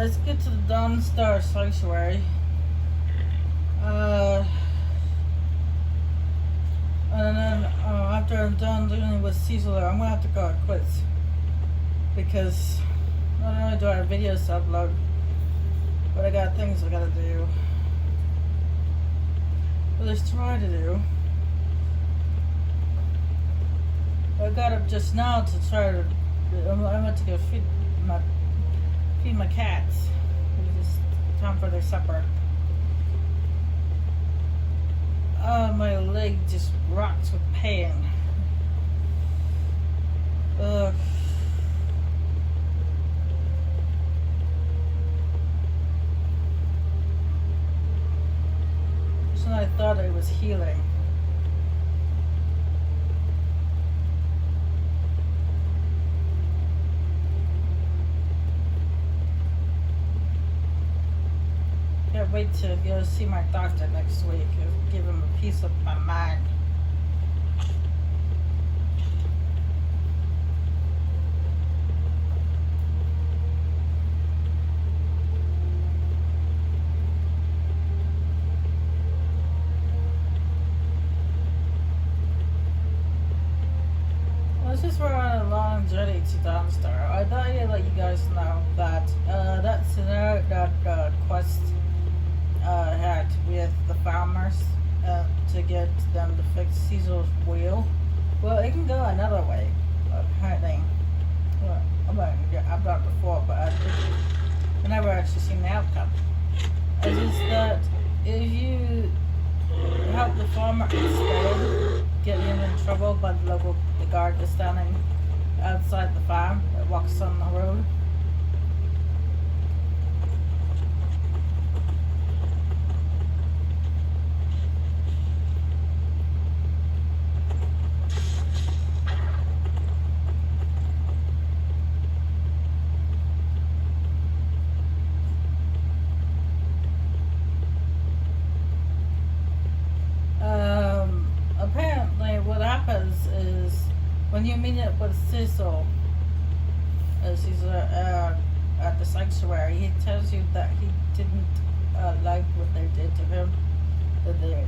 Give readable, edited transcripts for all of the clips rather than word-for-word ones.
let's get to the Dawn Star Sanctuary. And then after I'm done dealing with Caesar, I'm gonna have to call it quits because not only do I have videos to upload, but I got things I gotta do. At least try to do. I got up just now to try to. I went to go feed my cats. It's time for their supper. My leg just rocks with pain. Ugh. So I thought I was healing. Can't wait to go see my doctor next week. Give him a piece of my mind. Let's just run on a long journey to Dawnstar. I thought I'd let you guys know that that scenario, that quest had with the farmers to get them to fix Caesar's wheel. Well, it can go another way, apparently. Well, I've done it before, but I never actually seen the outcome. It's just that if you help the farmer instead, get him in trouble by the guard that's standing outside the farm that walks on the road. Apparently what happens is when you meet up with Cecil, at the sanctuary, he tells you that he didn't like what they did to him, that they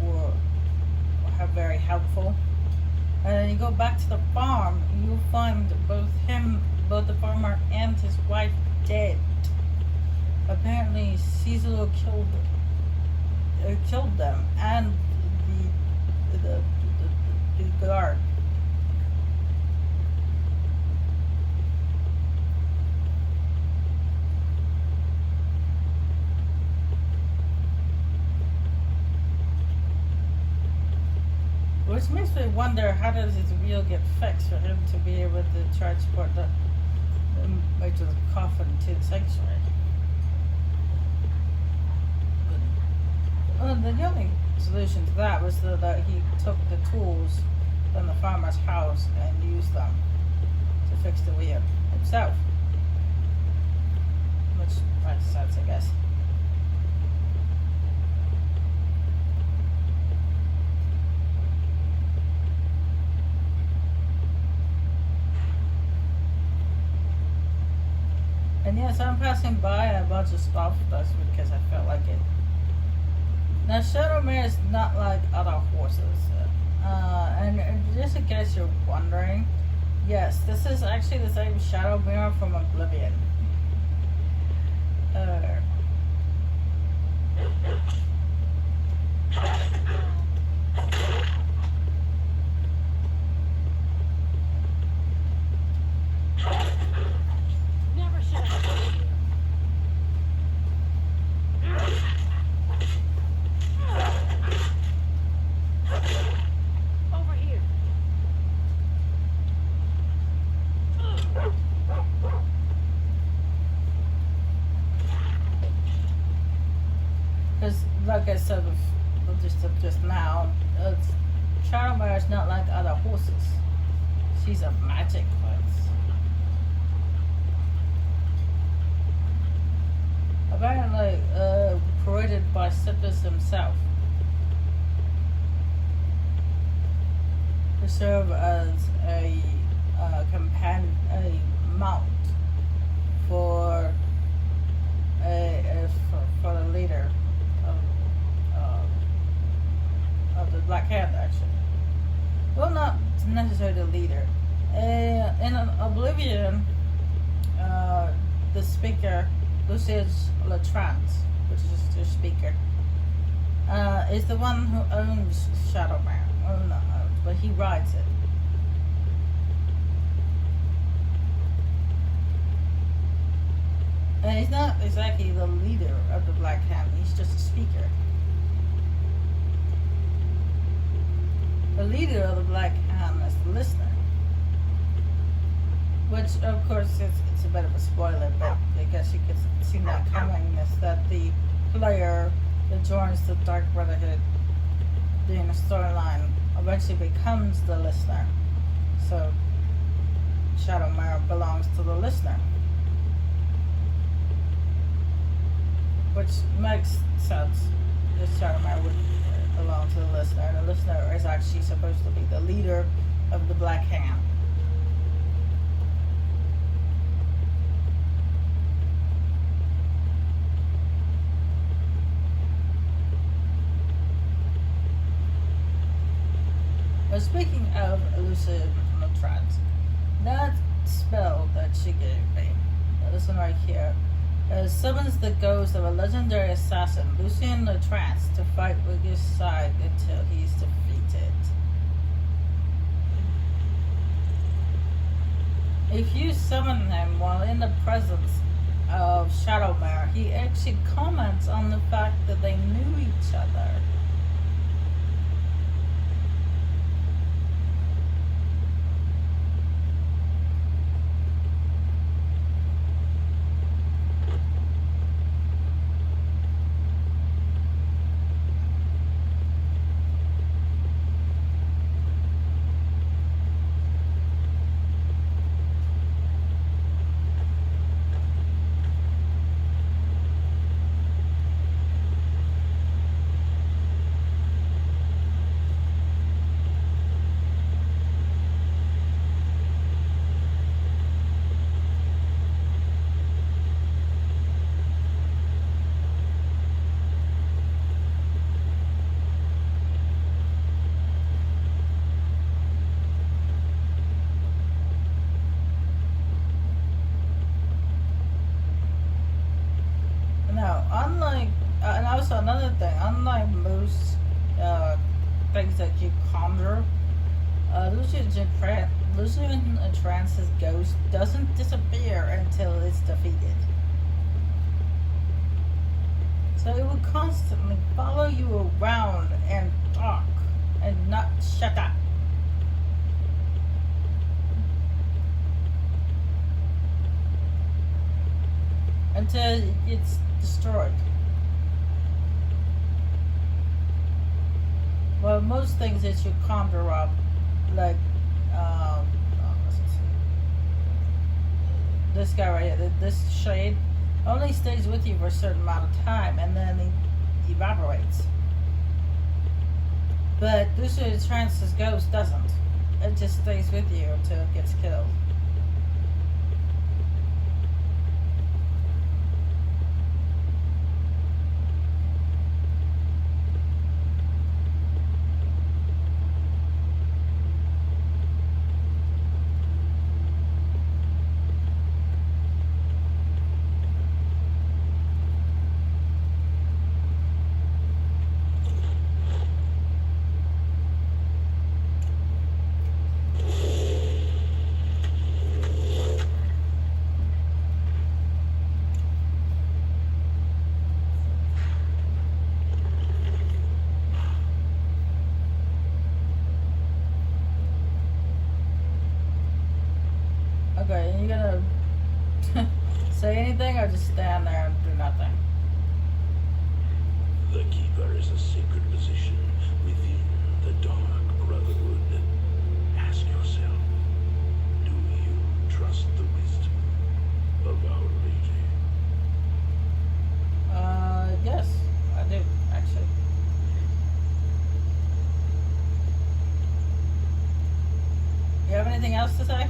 were very helpful. And then you go back to the farm, you'll find both the farmer and his wife dead. Apparently Cecil killed them and the guard. Which makes me wonder, how does his wheel get fixed for him to be able to transport the coffin to the sanctuary? Well, the only solution to that was that he took the tools from the farmer's house and used them to fix the wheel himself. Which makes sense, I guess. And yes, I'm passing by a bunch of stuff. That's because I felt like it. Now, Shadowmare is not like other horses. And just in case you're wondering, yes, this is actually the same Shadowmare from Oblivion. Never should have. Over here. Because, like I said just now, Shadowmare is not like other horses. She's a magic horse. Apparently, created by Siddhis himself. To serve as a mount for speaker, Lucius Latrans, which is the speaker, is the one who owns Shadowmare. Oh no, but he rides it. And he's not exactly the leader of the Black Hand, he's just a speaker. The leader of the Black Hand is the listener. Which, of course, it's a bit of a spoiler, but I guess you could see that coming, is that the player that joins the Dark Brotherhood during the storyline eventually becomes the listener. So, Shadowmare belongs to the listener. Which makes sense. The Shadowmare would belong to the listener, and the listener is actually supposed to be the leader of the Black Hand. But speaking of Lucid Latrans, that spell that she gave me, this one right here, summons the ghost of a legendary assassin, Lucien Latrans, to fight with his side until he's defeated. If you summon him while in the presence of Shadowmare, he actually comments on the fact that they knew each other. Another thing, unlike most things that you conjure, Lucien Trance's ghost doesn't disappear until it's defeated. So it will constantly follow you around and talk and not shut up. Until it's destroyed. Well, most things that you conjure up, like, let's see, this guy right here, this shade, only stays with you for a certain amount of time, and then he evaporates. But Lucid Trance's ghost doesn't. It just stays with you until it gets killed. Okay, are you gonna say anything or just stand there and do nothing? The Keeper is a sacred position within the Dark Brotherhood. Ask yourself, do you trust the wisdom of Our Lady? Yes, I do, actually. You have anything else to say?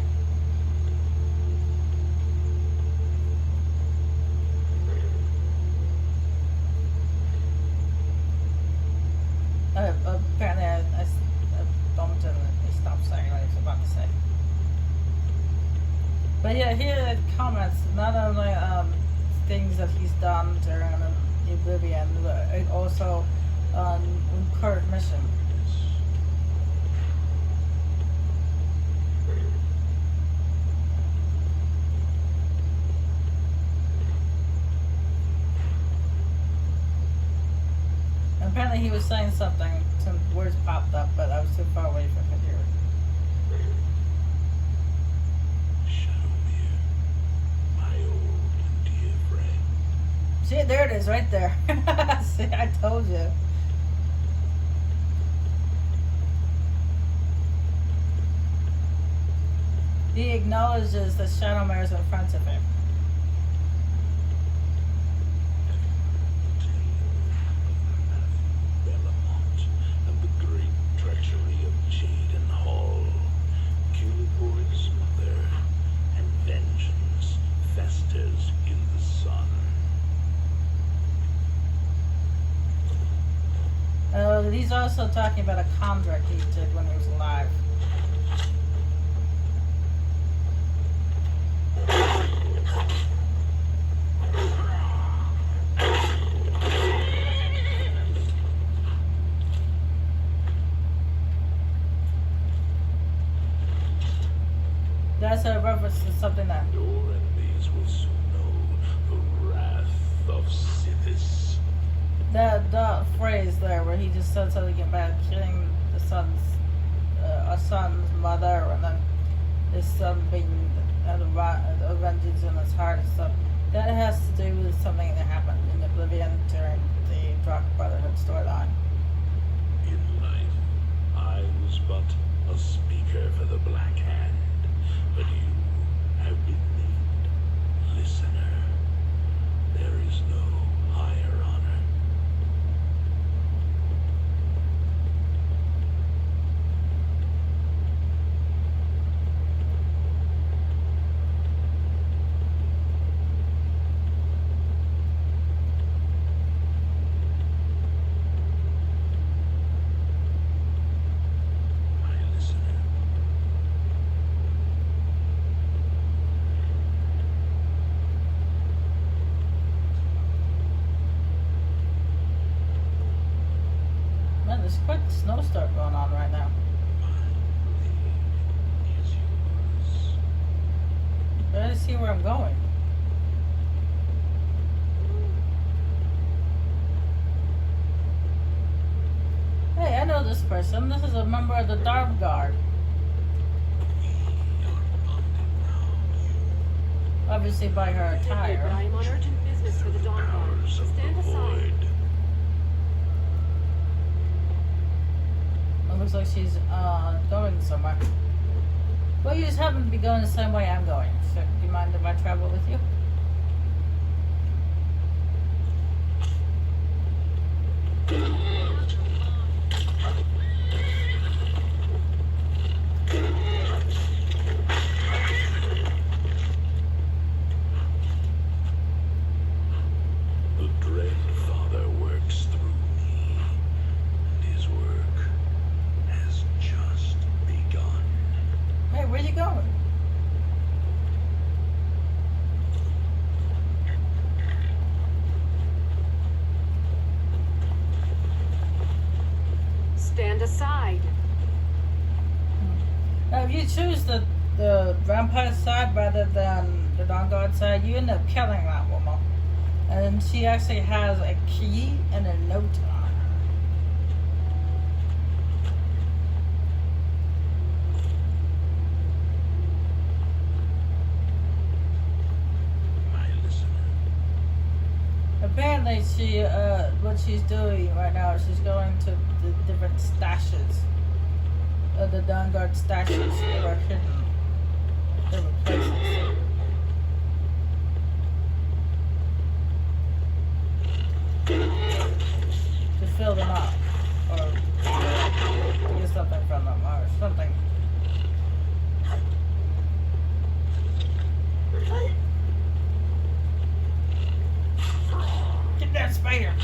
Apparently I bumped him and he stopped saying what he was about to say. But yeah, here it comments not only things that he's done during Oblivion, and also on current mission. And apparently he was saying something, some words popped up, but I was too far away from it here. See, there it is, right there. See, I told you. He acknowledges that Shadowmare is in front of him. And the great treachery of Jaden Hall, Culibor's mother, and vengeance festers in the sun. He's also talking about a contract he did when he was alive. That's a reference to something that... Your enemies will soon know the wrath of Sithis. That phrase there where he just said something about killing the son's a son's mother, and then his son being a vengeance in his heart and stuff, that has to do with something that happened in Oblivion during the Dark Brotherhood storyline. In life, I was but a speaker for the Black Hand, but you have been named listener. There is no higher honor. There's quite a snowstorm going on right now. Better see where I'm going. Hey, I know this person. This is a member of the Dark Guard. Obviously by her attire. I am on urgent business for the Dawn Guard. Stand aside. It looks like she's going somewhere. Well, you just happen to be going the same way I'm going. So, do you mind if I travel with you? The Dread Father works through me, and his work has just begun. Hey, where you going? Stand aside. Now, if you choose the vampire side rather than the Dawn Guard side, you end up killing that woman. And she actually has a key and a note on her. My listener. Apparently, what she's doing right now is she's going to the different stashes, the Dawn Guard stashes that are hidden, different places. To fill them up, or to get something from them, or something. Get that spider!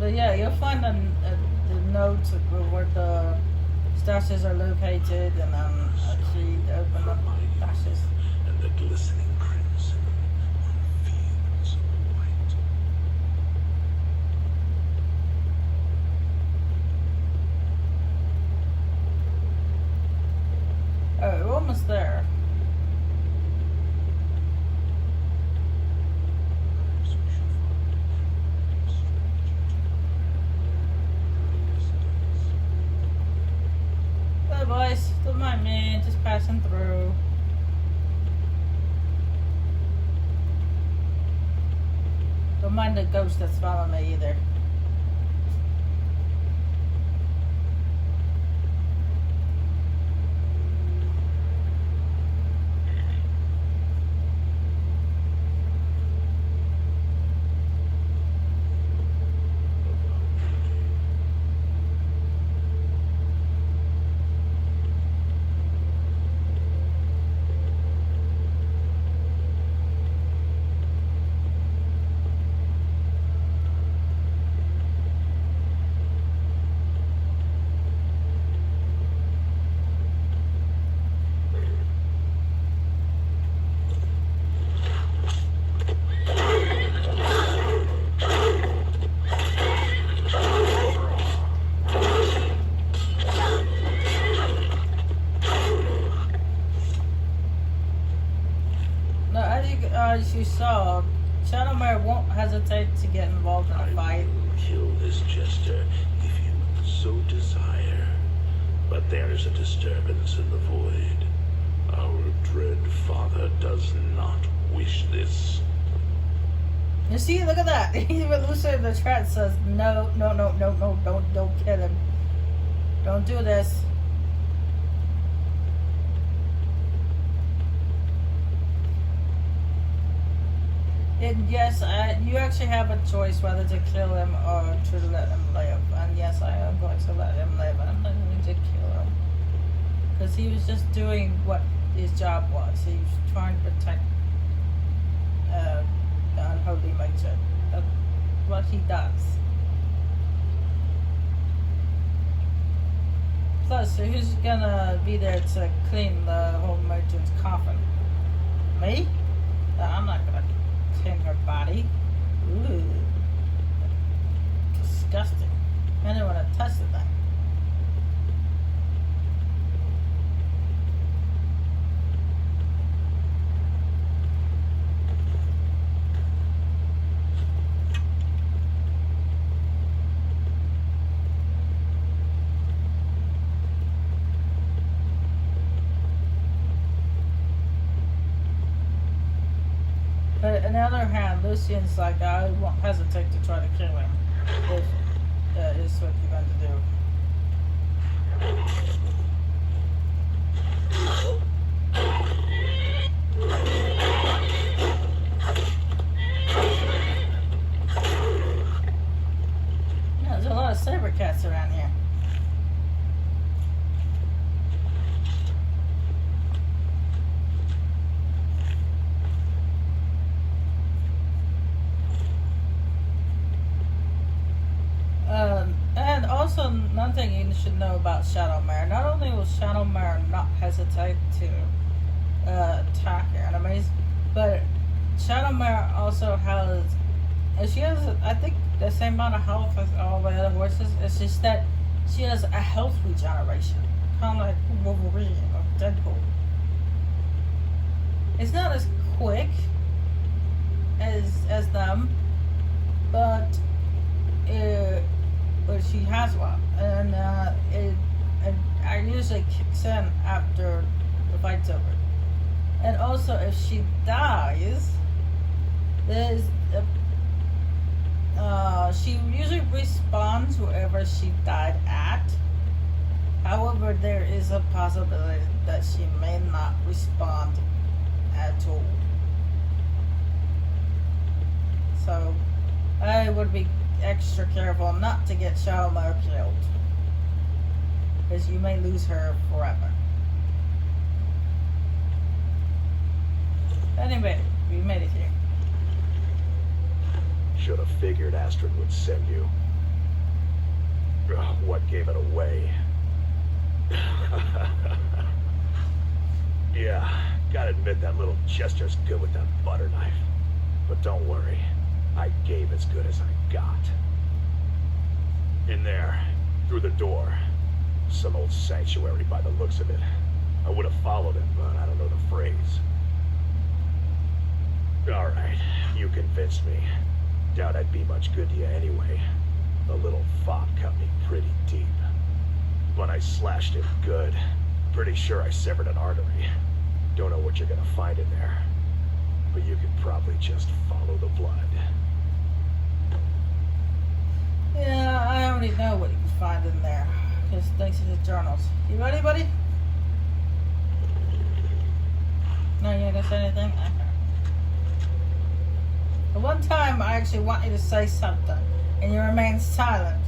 But yeah, you'll find the notes where the stashes are located, and then she opened up stashes. And the glistening crimson on fields of white. Oh, we're almost there. Hey boys, don't mind me, just passing through. Don't mind the ghost that's following me either. As you saw, Shadowmare won't hesitate to get involved in a fight. Kill this jester if you so desire. But there is a disturbance in the void. Our dread father does not wish this. You see, look at that. Even Lucy in the chat says, no, don't kill him. Don't do this. And yes, you actually have a choice whether to kill him or to let him live. And yes, I am going to let him live. I'm not going to kill him. Because he was just doing what his job was. He was trying to protect the unholy nature. That's what he does. Plus, who's gonna be there to clean the whole merchant's coffin? Me? I'm not gonna clean her body. Ooh. Disgusting. I didn't want to touch the thing. But on the other hand, Lucian's like, I won't hesitate to try to kill him if that is what you're going to do. Yeah, there's a lot of saber cats around here. And also, another thing you should know about Shadowmare, not only will Shadowmare not hesitate to attack your enemies, but Shadowmare also has, she has, I think, the same amount of health as all the other horses. It's just that she has a health regeneration, kind of like Wolverine or Deadpool. It's not as quick as them, but she has one, and it usually kicks in after the fight's over. And also, if she dies, there's she usually respawns wherever she died at. However, there is a possibility that she may not respond at all. So I would be extra careful not to get Shadowmare killed, because you may lose her forever. Anyway, we made it here. Should have figured Astrid would send you. Ugh, what gave it away? Yeah, gotta admit that little gesture's good with that butter knife. But don't worry, I gave as good as I got. In there, through the door. Some old sanctuary by the looks of it. I would have followed him, but I don't know the phrase. Alright, you convinced me. Doubt I'd be much good to you anyway. The little fop cut me pretty deep. But I slashed it good. Pretty sure I severed an artery. Don't know what you're gonna find in there. But you could probably just follow the blood. Yeah, I already know what you can find in there. Just thanks to the journals. You ready, buddy? No, you ain't gonna say anything? Okay. But one time I actually want you to say something, and you remain silent.